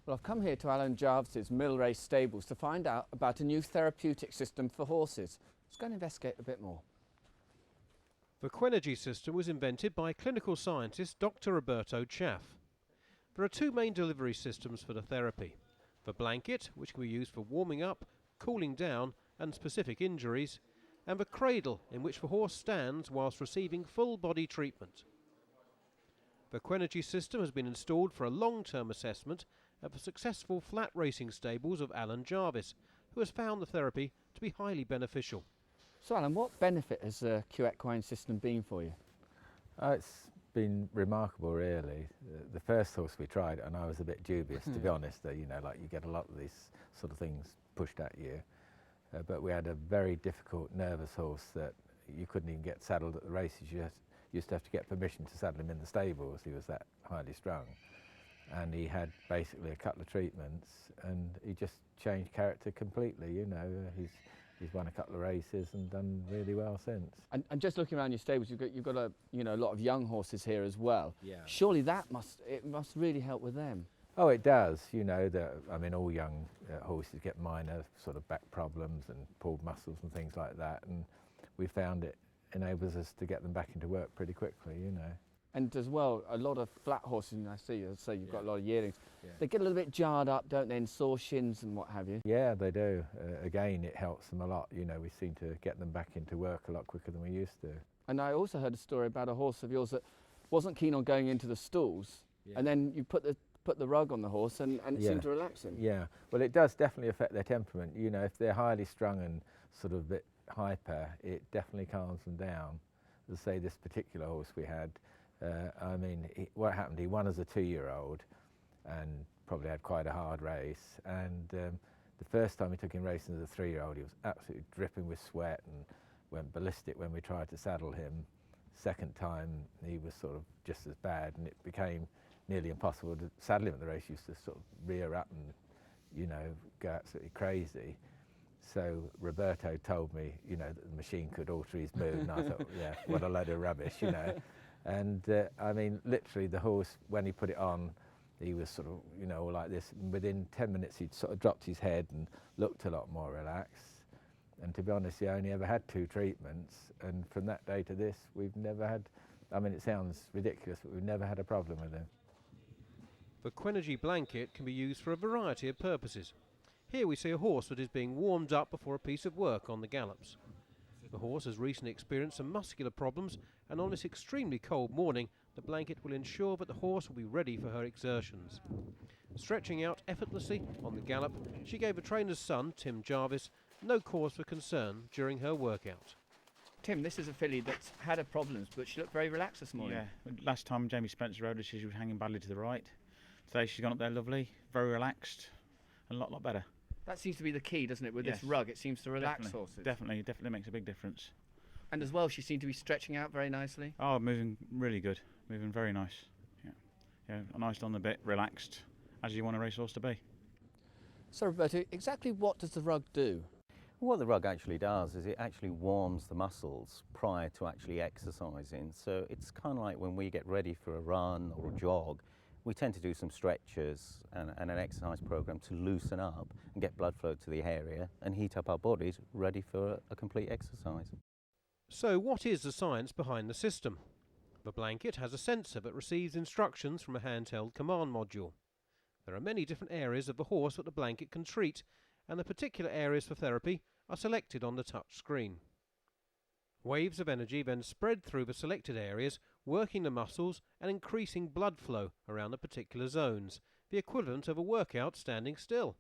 Well, I've come here to Alan Jarvis's Mill Race Stables to find out about a new therapeutic system for horses. Let's go and investigate a bit more. The Quenergy system was invented by clinical scientist Dr. Roberto Chaff. There are two main delivery systems for the therapy. The blanket, which can be used for warming up, cooling down and specific injuries, and the cradle, in which the horse stands whilst receiving full body treatment. The Quenergy system has been installed for a long-term assessment at the successful flat racing stables of Alan Jarvis, who has found the therapy to be highly beneficial. So Alan, what benefit has the Q-equine system been for you? It's been remarkable, really. The first horse we tried, and I was a bit dubious, to be honest. You know, like you get a lot of these sort of things pushed at you. But we had a very difficult, nervous horse that you couldn't even get saddled at the races. You used to have to get permission to saddle him in the stables. He was that highly strung. And he had basically a couple of treatments, and he just changed character completely. You know, he's won a couple of races and done really well since. And just looking around your stables, you've got a lot of young horses here as well. Yeah. Surely that must really help with them. Oh, it does. You know, I mean, all young horses get minor sort of back problems and pulled muscles and things like that, and we found it enables us to get them back into work pretty quickly. You know. And as well, a lot of flat horses, and I see, as I say, you've got a lot of yearlings, Yeah. they get a little bit jarred up, don't they, and sore shins and what have you. Yeah, they do. Again, it helps them a lot. You know, we seem to get them back into work a lot quicker than we used to. And I also heard a story about a horse of yours that wasn't keen on going into the stalls, and then you put the rug on the horse and it seemed to relax him. Yeah, well, it does definitely affect their temperament. You know, if they're highly strung and sort of a bit hyper, it definitely calms them down. As I say, this particular horse we had, I mean, what happened, he won as a 2-year-old and probably had quite a hard race. And the first time we took him racing as a 3-year-old, he was absolutely dripping with sweat and went ballistic when we tried to saddle him. Second time, he was sort of just as bad, and it became nearly impossible to saddle him at the race. He used to sort of rear up and, you know, go absolutely crazy. So Roberto told me, you know, that the machine could alter his mood, and I thought, yeah, what a load of rubbish, you know. And I mean, literally the horse, when he put it on, he was sort of, you know, all like this. And within 10 minutes, he'd sort of dropped his head and looked a lot more relaxed. And to be honest, he only ever had 2 treatments. And from that day to this, we've never had, I mean, it sounds ridiculous, but we've never had a problem with him. The Quenergy blanket can be used for a variety of purposes. Here we see a horse that is being warmed up before a piece of work on the gallops. The horse has recently experienced some muscular problems, and on this extremely cold morning, the blanket will ensure that the horse will be ready for her exertions. Stretching out effortlessly on the gallop, she gave the trainer's son, Tim Jarvis, no cause for concern during her workout. Tim, this is a filly that's had her problems, but she looked very relaxed this morning. Yeah, last time Jamie Spencer rode her, she was hanging badly to the right. Today she's gone up there lovely, very relaxed, and a lot better. That seems to be the key, doesn't it, with Yes. this rug? It seems to relax horses. Definitely makes a big difference. And as well, she seemed to be stretching out very nicely. Oh, moving really good, moving very nice. Yeah, nice on the bit, relaxed, as you want a racehorse to be. So Roberto, exactly what does the rug do? What the rug actually does is it actually warms the muscles prior to actually exercising. So it's kind of like when we get ready for a run or a jog, we tend to do some stretches and an exercise program to loosen up and get blood flow to the area and heat up our bodies ready for a complete exercise. So what is the science behind the system? The blanket has a sensor that receives instructions from a handheld command module. There are many different areas of the horse that the blanket can treat, and the particular areas for therapy are selected on the touch screen. Waves of energy then spread through the selected areas, working the muscles and increasing blood flow around the particular zones, the equivalent of a workout standing still.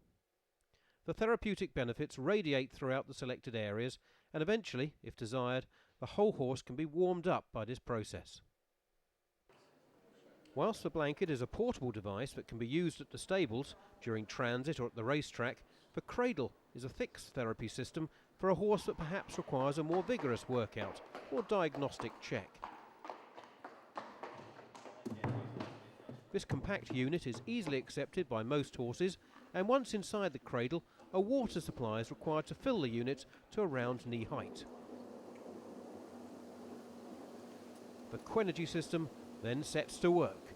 The therapeutic benefits radiate throughout the selected areas, and eventually, if desired, the whole horse can be warmed up by this process. Whilst the blanket is a portable device that can be used at the stables, during transit or at the racetrack, the cradle is a fixed therapy system for a horse that perhaps requires a more vigorous workout or diagnostic check. This compact unit is easily accepted by most horses, and once inside the cradle, a water supply is required to fill the unit to around knee height. The Quenergy system then sets to work.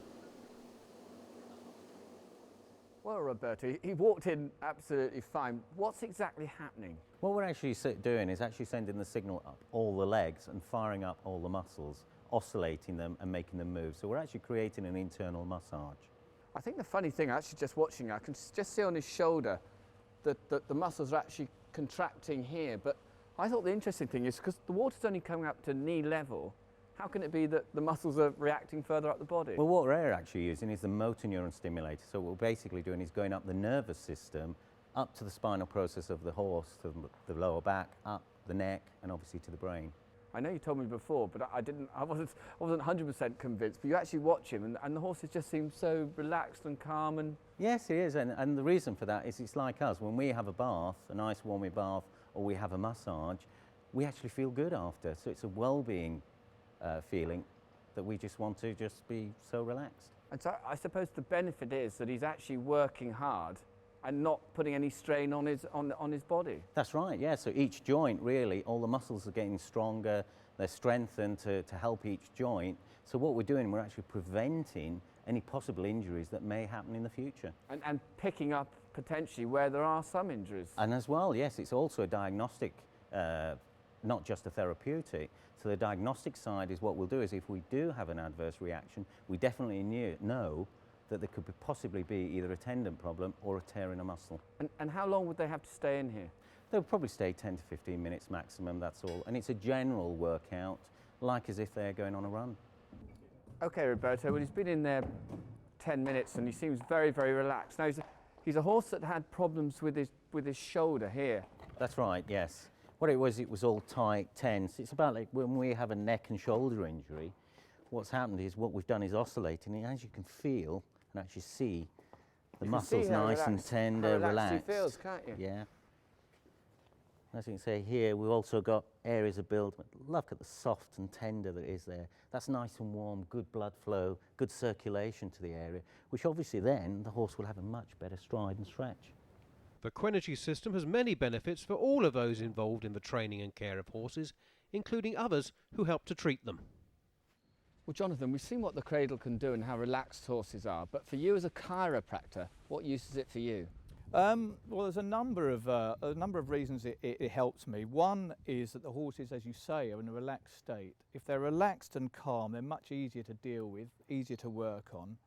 Well, Roberto, he walked in absolutely fine. What's exactly happening? What we're actually doing is actually sending the signal up all the legs and firing up all the muscles, oscillating them and making them move. So we're actually creating an internal massage. I think the funny thing, actually just watching, I can just see on his shoulder that the muscles are actually contracting here. But I thought the interesting thing is because the water's only coming up to knee level, how can it be that the muscles are reacting further up the body? Well, what we're actually using is the motor neuron stimulator. So what we're basically doing is going up the nervous system, up to the spinal process of the horse, to the lower back, up the neck, and obviously to the brain. I know you told me before, but I wasn't 100% convinced. But you actually watch him, and the horses just seem so relaxed and calm. And yes, it is, and the reason for that is it's like us. When we have a bath, a nice warm bath, or we have a massage, we actually feel good after. So it's a well-being feeling that we just want to just be so relaxed. And so I suppose the benefit is that he's actually working hard and not putting any strain on his body. That's right, yeah. So each joint, really, all the muscles are getting stronger, they're strengthened to help each joint. So what we're doing, we're actually preventing any possible injuries that may happen in the future. And picking up potentially where there are some injuries. And as well, yes, it's also a diagnostic, not just a therapeutic. So the diagnostic side is what we'll do is if we do have an adverse reaction, we definitely know that there could possibly be either a tendon problem or a tear in a muscle. And how long would they have to stay in here? They'll probably stay 10 to 15 minutes maximum, that's all. And it's a general workout, like as if they're going on a run. Okay, Roberto, well, he's been in there 10 minutes and he seems very, very relaxed. Now, he's a horse that had problems with his shoulder here. That's right, yes. What it was all tight, tense. It's about like when we have a neck and shoulder injury, what's happened is what we've done is oscillating, and as you can feel and actually see, the muscles nice and tender, relaxed. He feels, can't you? Yeah. As you can see here, we've also got areas of build. Look at the soft and tender that is there. That's nice and warm, good blood flow, good circulation to the area, which obviously then the horse will have a much better stride and stretch. The Quenergy system has many benefits for all of those involved in the training and care of horses, including others who help to treat them. Well, Jonathan, we've seen what the cradle can do and how relaxed horses are, but for you as a chiropractor, what use is it for you? Well, there's a number of reasons it helps me. One is that the horses, as you say, are in a relaxed state. If they're relaxed and calm, they're much easier to deal with, easier to work on.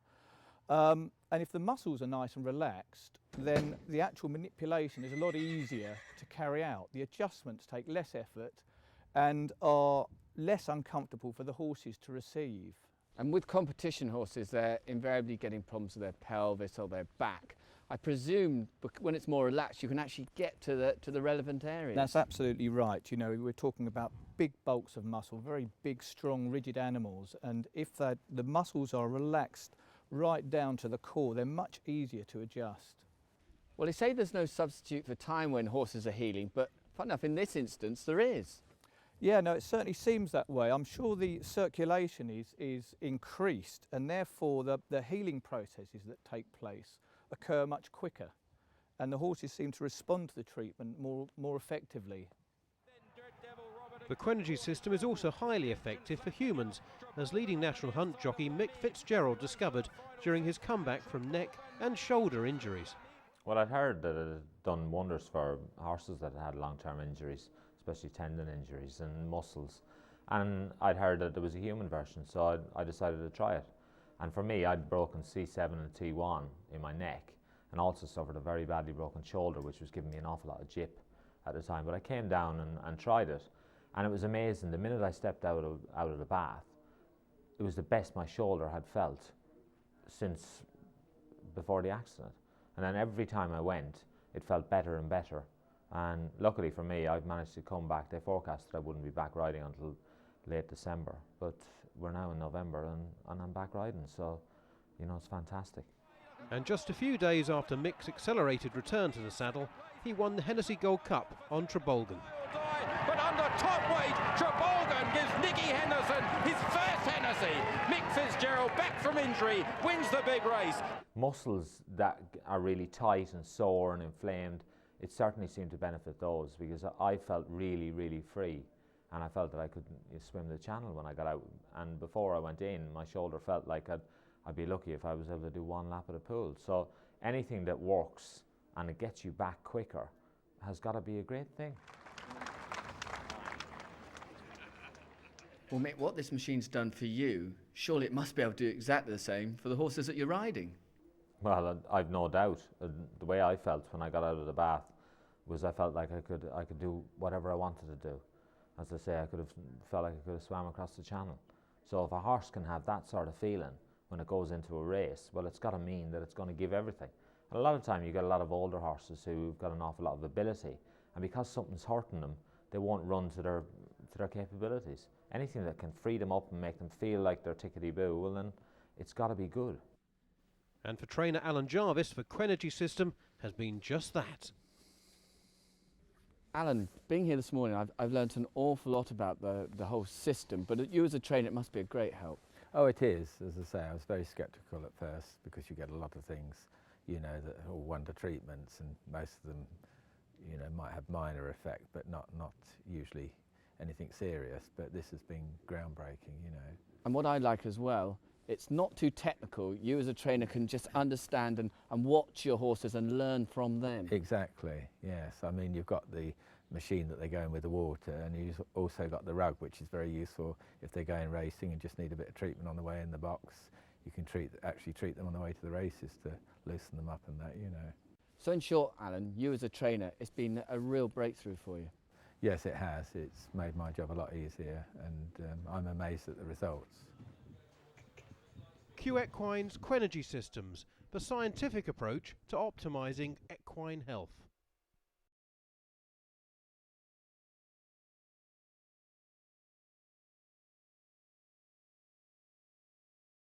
And if the muscles are nice and relaxed, then the actual manipulation is a lot easier to carry out. The adjustments take less effort and are less uncomfortable for the horses to receive. And with competition horses, they're invariably getting problems with their pelvis or their back. I presume when it's more relaxed, you can actually get to the relevant areas. That's absolutely right. You know, we're talking about big bulks of muscle, very big, strong, rigid animals, and if the muscles are relaxed right down to the core, they're much easier to adjust. Well, they say there's no substitute for time when horses are healing, but fun enough, in this instance, there is. Yeah, no, it certainly seems that way. I'm sure the circulation is increased, and therefore the healing processes that take place occur much quicker, and the horses seem to respond to the treatment more effectively. The Quenergy system is also highly effective for humans, as leading national hunt jockey Mick Fitzgerald discovered during his comeback from neck and shoulder injuries. Well, I'd heard that it had done wonders for horses that had long-term injuries, especially tendon injuries and muscles. And I'd heard that there was a human version, so I decided to try it. And for me, I'd broken C7 and T1 in my neck, and also suffered a very badly broken shoulder, which was giving me an awful lot of jip at the time. But I came down and tried it, and it was amazing. The minute I stepped out of the bath, it was the best my shoulder had felt since before the accident. And then every time I went, it felt better and better. And luckily for me, I've managed to come back. They forecasted I wouldn't be back riding until late December, but we're now in November and I'm back riding, so you know, it's fantastic. And just a few days after Mick's accelerated return to the saddle, he won the Hennessy Gold Cup on Trabolgan. But under top weight, Trabolgan gives Nicky Henderson his first Hennessy. Mick Fitzgerald, back from injury, wins the big race. Muscles that are really tight and sore and inflamed, it certainly seemed to benefit those, because I felt really, really free, and I felt that I could swim the channel when I got out. And before I went in, my shoulder felt like I'd be lucky if I was able to do one lap of the pool. So anything that works and it gets you back quicker has got to be a great thing. Well, Mick, what this machine's done for you, surely it must be able to do exactly the same for the horses that you're riding. Well, I've no doubt. The way I felt when I got out of the bath was I felt like I could do whatever I wanted to do. As I say, I felt like I could have swam across the channel. So if a horse can have that sort of feeling when it goes into a race, well, it's got to mean that it's going to give everything. And a lot of time you get a lot of older horses who've got an awful lot of ability, and because something's hurting them, they won't run to their capabilities. Anything that can free them up and make them feel like they're tickety-boo, well then it's got to be good. And for trainer Alan Jarvis, the Quenergy system has been just that. Alan, being here this morning, I've learnt an awful lot about the whole system, but you as a trainer, it must be a great help. Oh, it is. As I say, I was very sceptical at first because you get a lot of things, you know, that are wonder treatments, and most of them, you know, might have minor effect, but not usually anything serious. But this has been groundbreaking, you know. And what I like as well, it's not too technical. You as a trainer can just understand and watch your horses and learn from them. Exactly, yes. I mean, you've got the machine that they go in with the water, and you've also got the rug, which is very useful if they're going racing and just need a bit of treatment on the way in the box. You can actually treat them on the way to the races to loosen them up and that, you know. So in short, Alan, you as a trainer, it's been a real breakthrough for you. Yes, it has. It's made my job a lot easier, and I'm amazed at the results. Q Equine's Quenergy systems, the scientific approach to optimising equine health.